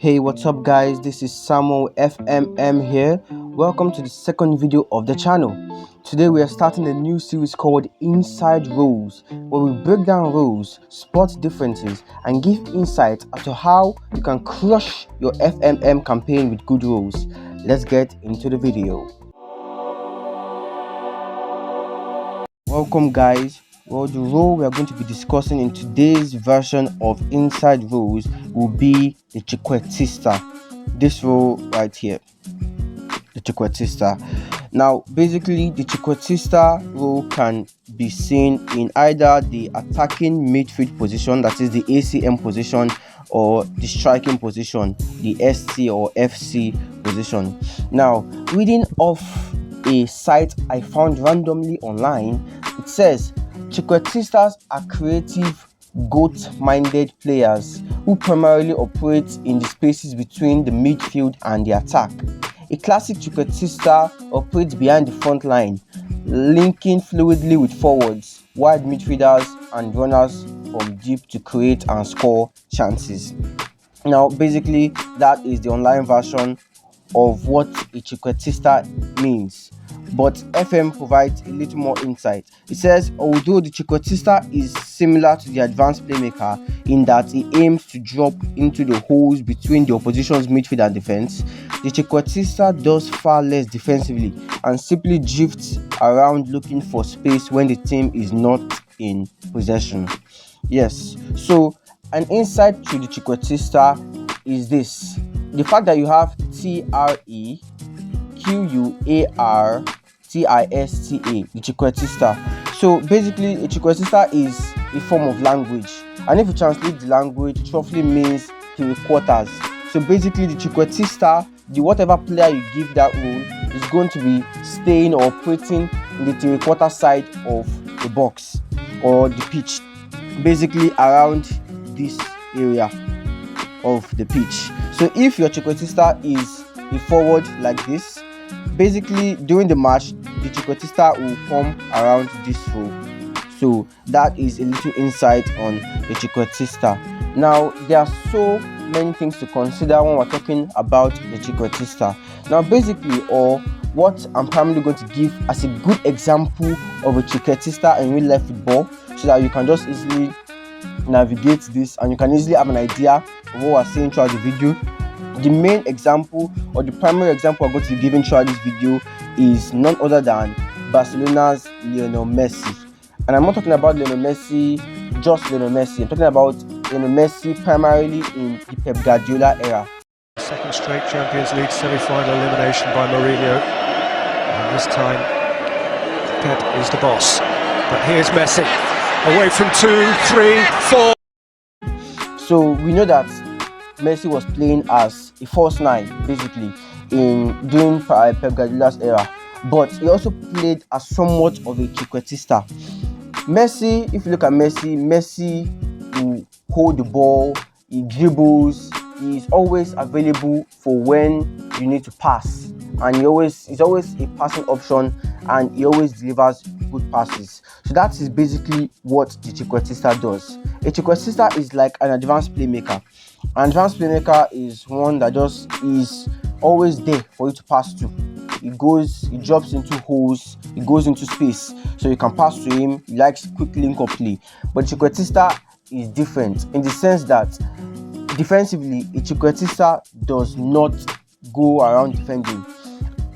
Hey, what's up guys? This is Samuel FMM here. Welcome to the second video of the channel. Today we are starting a new series called Inside Roles, where we break down roles, spot differences, and give insight as to how you can crush your FMM campaign with good roles. Let's get into the video. Welcome guys. Well, the role we are going to be discussing in today's version of Inside Roles will be the Trequartista. This role right here, the Trequartista. Now, basically, the Trequartista role can be seen in either the attacking midfield position, that is the ACM position, or the striking position, the SC or FC position. Now, reading off a site I found randomly online, it says Trequartistas are creative, goat-minded players who primarily operate in the spaces between the midfield and the attack. A classic Trequartista operates behind the front line, linking fluidly with forwards, wide midfielders, and runners from deep to create and score chances. Now, basically, that is the online version of what a Trequartista means, but FM provides a little more insight. It says, although the Trequartista is similar to the advanced playmaker in that he aims to drop into the holes between the opposition's midfield and defense, the Trequartista does far less defensively and simply drifts around looking for space when the team is not in possession. Yes, so an insight to the Trequartista is this: the fact that you have Trequartista, the Trequartista. So basically, a Trequartista is a form of language, and if you translate the language, it roughly means three-quarters. So basically, the Trequartista, the whatever player you give that role, is going to be staying or operating in the three-quarter side of the box or the pitch, basically around this area of the pitch. So if your Trequartista is a forward like this, basically during the match the Trequartista will come around this row. So that is a little insight on the Trequartista. Now, there are so many things to consider when we're talking about the Trequartista. Now, basically, or what I'm primarily going to give as a good example of a Trequartista in real life football, so that you can just easily navigate this and you can easily have an idea of what we're saying throughout the video. The main example, or the primary example I'm going to be giving throughout this video, is none other than Barcelona's Lionel Messi. And I'm not talking about Lionel Messi, just Lionel Messi. I'm talking about Lionel Messi primarily in the Pep Guardiola era. Second straight Champions League semi-final elimination by Mourinho. And this time, Pep is the boss. But here's Messi, away from 2, 3, 4. So we know that Messi was playing as a false nine, basically, during Pep Guardiola's era, but he also played as somewhat of a Trequartista. Messi, if you look at Messi will hold the ball, he dribbles, he's always available for when you need to pass, and he's always a passing option, and he always delivers good passes. So that is basically what the Trequartista does. A Trequartista is like an advanced playmaker. An advanced playmaker is one that just is always there for you to pass to. He drops into holes, he goes into space, so you can pass to him. He likes quick link-up play. But Trequartista is different in the sense that defensively, a Trequartista does not go around defending.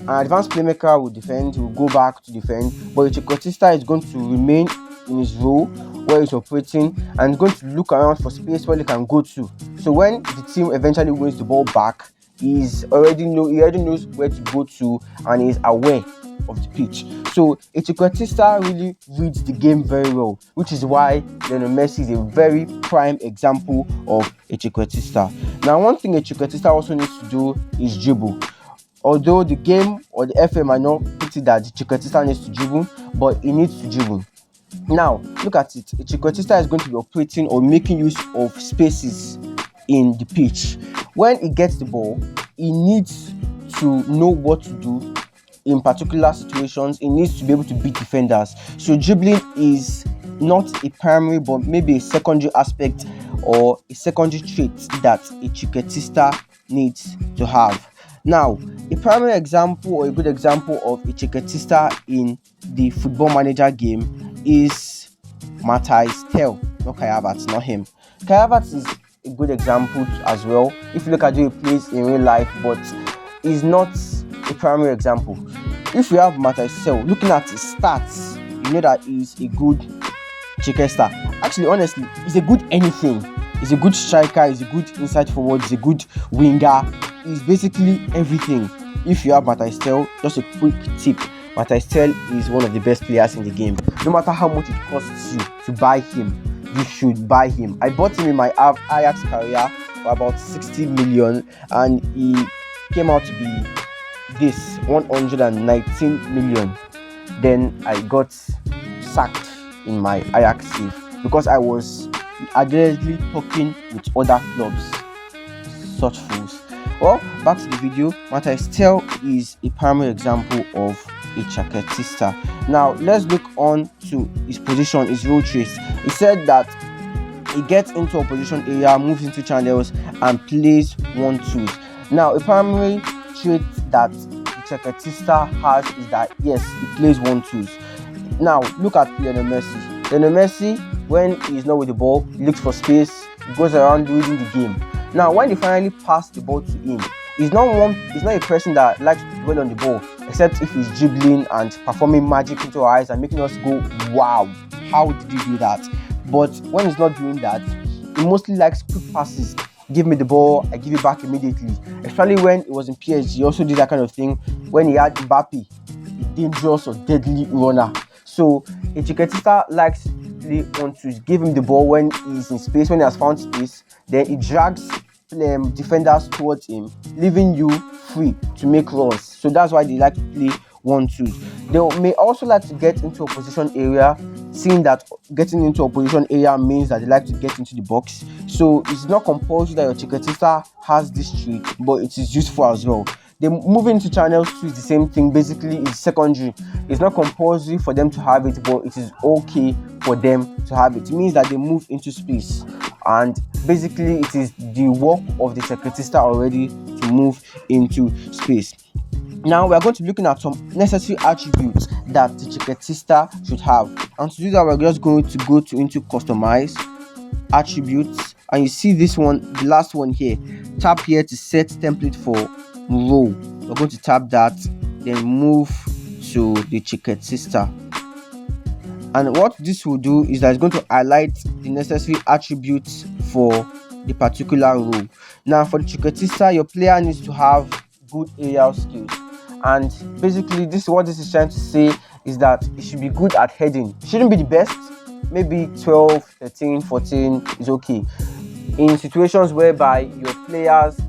An advanced playmaker will defend, he will go back to defend, but a Trequartista is going to remain in his role where he's operating and is going to look around for space where he can go to. So when the team eventually wins the ball back, he already knows where to go to and is aware of the pitch. So a Trequartista really reads the game very well, which is why Lionel Messi is a very prime example of a Trequartista. Now, one thing a Trequartista also needs to do is dribble. Although the game or the FM might not put it that the Trequartista needs to dribble, but he needs to dribble. Now, look at it. A Trequartista is going to be operating or making use of spaces in the pitch. When he gets the ball, he needs to know what to do in particular situations. He needs to be able to beat defenders. So dribbling is not a primary but maybe a secondary aspect or a secondary trait that a Trequartista needs to have. Now, a primary example or a good example of a Trequartista in the Football Manager game is Matthijs Tel, not Kai Havertz, not him. Kai Havertz is a good example as well if you look at how he plays in real life, but is not a primary example. If you have Matthijs Tel, looking at his stats, you know that he's a good Trequartista. Actually, honestly, he's a good anything. He's a good striker, he's a good inside forward, he's a good winger. He's basically everything. If you have Matthijs Tel, just a quick tip, Matthijs Tel is one of the best players in the game. No matter how much it costs you to buy him, you should buy him. I bought him in my Ajax career for about 60 million and he came out to be this 119 million. Then I got sacked in my Ajax save because I was allegedly talking with other clubs. Such fools. Well, back to the video. Matthijs Tel is a primary example of a Trequartista. Now let's look on to his position, his role trace. He said that he gets into opposition area, moves into channels and plays 1-2s. Now a primary trait that the Trequartista has is that yes, he plays 1-2s. Now look at Lionel Messi. Lionel Messi, when he's not with the ball, he looks for space, he goes around reading the game. Now when they finally pass the ball to him, he's not a person that likes to dwell on the ball, except if he's dribbling and performing magic into our eyes and making us go, wow, how did you do that? But when he's not doing that, he mostly likes quick passes. Give me the ball, I give it back immediately. Especially when it was in PSG, he also did that kind of thing when he had Mbappe, a dangerous or deadly runner. So a Trequartista likes to play 1-2s. Give him the ball when he's in space, when he has found space, then he drags defenders towards him, leaving you free to make runs. So that's why they like to play 1-2s. They may also like to get into opposition area, seeing that getting into opposition area means that they like to get into the box. So it's not compulsory that your Trequartista has this trait, but it is useful as well. They move into channels too is the same thing. Basically, it's secondary. It's not compulsory for them to have it, but it is okay for them to have it. It means that they move into space, and basically it is the work of the Trequartista already to move into space. Now we are going to be looking at some necessary attributes that the Trequartista should have, and to do that we're just going to go into customize attributes, and you see this one, the last one here. Tap here to set template for role. We're going to tap that, then move to the Trequartista. And what this will do is that it's going to highlight the necessary attributes for the particular role. Now for the Trequartista, your player needs to have good aerial skills, and basically this is trying to say is that it should be good at heading. It shouldn't be the best, maybe 12, 13, 14 is okay. In situations whereby your players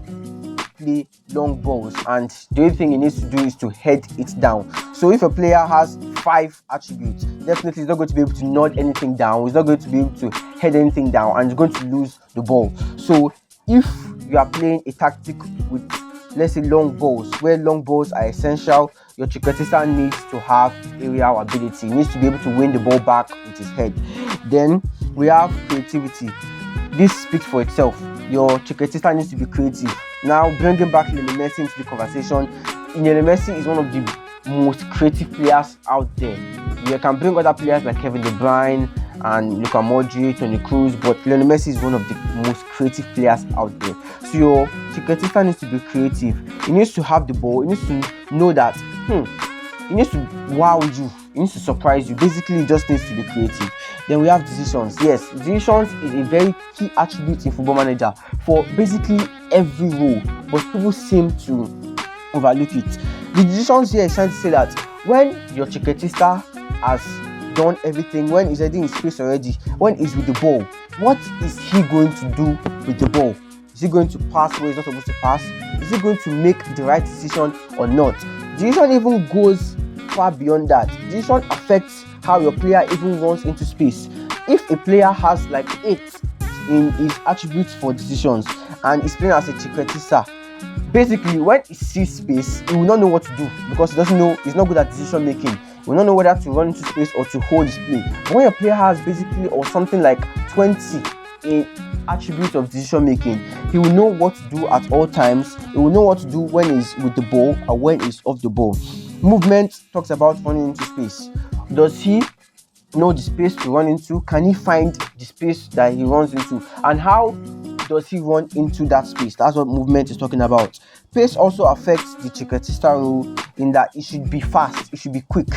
play long balls and the only thing he needs to do is to head it down. So if a player has 5 attributes, definitely he's not going to be able to nod anything down, he's not going to be able to head anything down, and he's going to lose the ball. So if you are playing a tactic with, let's say, long balls, where long balls are essential, your Trequartista needs to have aerial ability. He needs to be able to win the ball back with his head. Then we have creativity. This speaks for itself. Your Trequartista needs to be creative. Now bringing back Lionel Messi into the conversation, Lionel Messi is one of the most creative players out there. You can bring other players like Kevin De Bruyne and Luka Modric, Toni Kroos, but Lionel Messi is one of the most creative players out there. So your Trequartista needs to be creative. He needs to have the ball. He needs to know that he needs to wow you. He needs to surprise you. Basically, he just needs to be creative. Then we have decisions. Yes, decisions is a very key attribute in Football Manager for basically every role, but people seem to overlook it. The decisions here is trying to say that when your Trequartista has done everything, when he's already in space already, when he's with the ball, what is he going to do with the ball? Is he going to pass where he's not supposed to pass? Is he going to make the right decision or not? Decision even goes far beyond that. Decision affects how your player even runs into space. If a player has like 8 in his attributes for decisions and is playing as a Trequartista, basically when he sees space, he will not know what to do because he doesn't know, he's not good at decision making. He will not know whether to run into space or to hold his play. But when your player has basically or something like 20 an attribute of decision making. He will know what to do at all times. He will know what to do when he's with the ball or when he's off the ball. Movement talks about running into space. Does he know the space to run into? Can he find the space that he runs into? And how does he run into that space? That's what movement is talking about. Pace also affects the Trequartista rule in that it should be fast, it should be quick.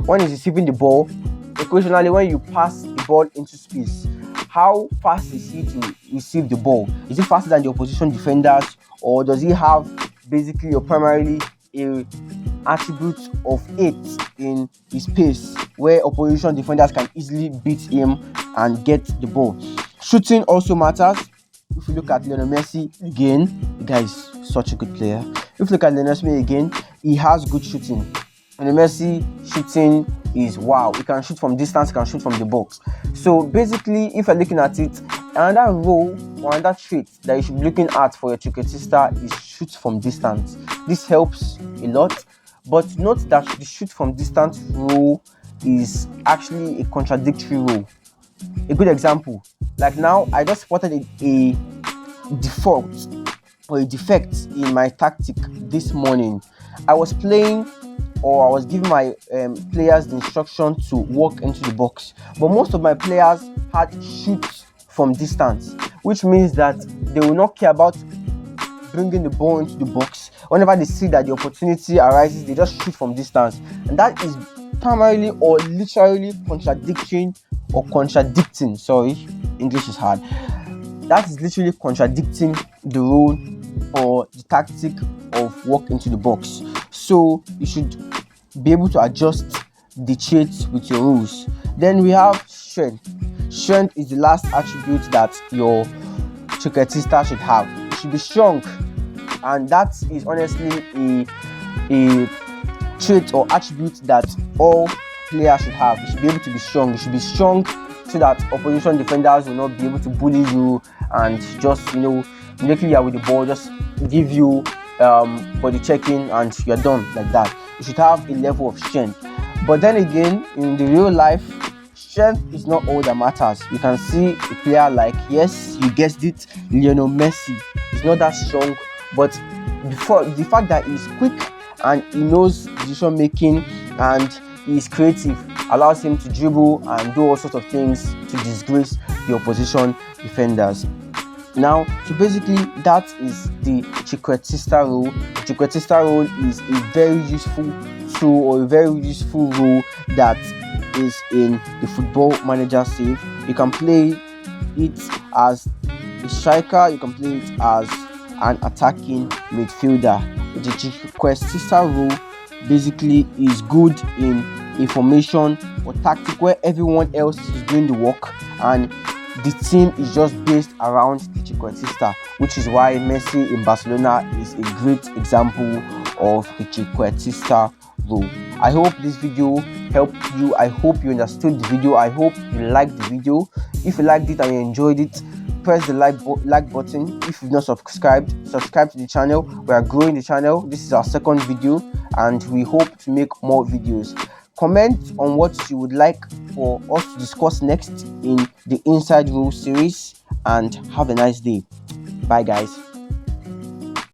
When he's receiving the ball, occasionally when you pass the ball into space, how fast is he to receive the ball? Is he faster than the opposition defenders, or does he have basically or primarily a attribute of 8 in his pace, where opposition defenders can easily beat him and get the ball? Shooting also matters. If you look at Lionel Messi again, the guy is such a good player. If you look at Lionel Messi again, he has good shooting. Lionel Messi shooting is wow. He can shoot from distance, he can shoot from the box. So basically, if you're looking at it, another role or another trait that you should be looking at for your Trequartista is shoot from distance. This helps a lot, but note that the shoot from distance rule is actually a contradictory rule. A good example, like now I just spotted a default or a defect in my tactic this morning. I was playing, or I was giving my players the instruction to walk into the box, but most of my players had shoot from distance, which means that they will not care about bringing the ball into the box. Whenever they see that the opportunity arises, they just shoot from distance, and that is primarily or literally contradicting, sorry, English is hard. That is literally contradicting the rule or the tactic of walk into the box. So you should be able to adjust the traits with your rules. Then we have strength. Strength is the last attribute that your Trequartista should have. It should be strong, and that is honestly a trait or attribute that all players should have. You should be able to be strong. You should be strong so that opposition defenders will not be able to bully you and just, immediately you're with the ball, just give you body checking and you're done like that. You should have a level of strength. But then again, in the real life, strength is not all that matters. You can see a player like, yes, you guessed it, Lionel Messi. He's not that strong, but before the fact that he's quick and he knows decision making and he's creative allows him to dribble and do all sorts of things to disgrace the opposition defenders. Now, so basically that is the Trequartista rule. The Trequartista rule is a very useful tool or a very useful rule that is in the Football Manager save. You can play it as a striker, you can play it as an attacking midfielder. The Trequartista rule basically is good in a formation or tactic where everyone else is doing the work and the team is just based around the Trequartista, which is why Messi in Barcelona is a great example of the Trequartista rule. I hope this video helped you. I hope you understood the video. I hope you liked the video. If you liked it and you enjoyed it, press the like button. If you've not subscribed to the channel. We are growing the channel. This is our second video and we hope to make more videos. Comment on what you would like for us to discuss next in the Inside Rule series, and have a nice day. Bye guys.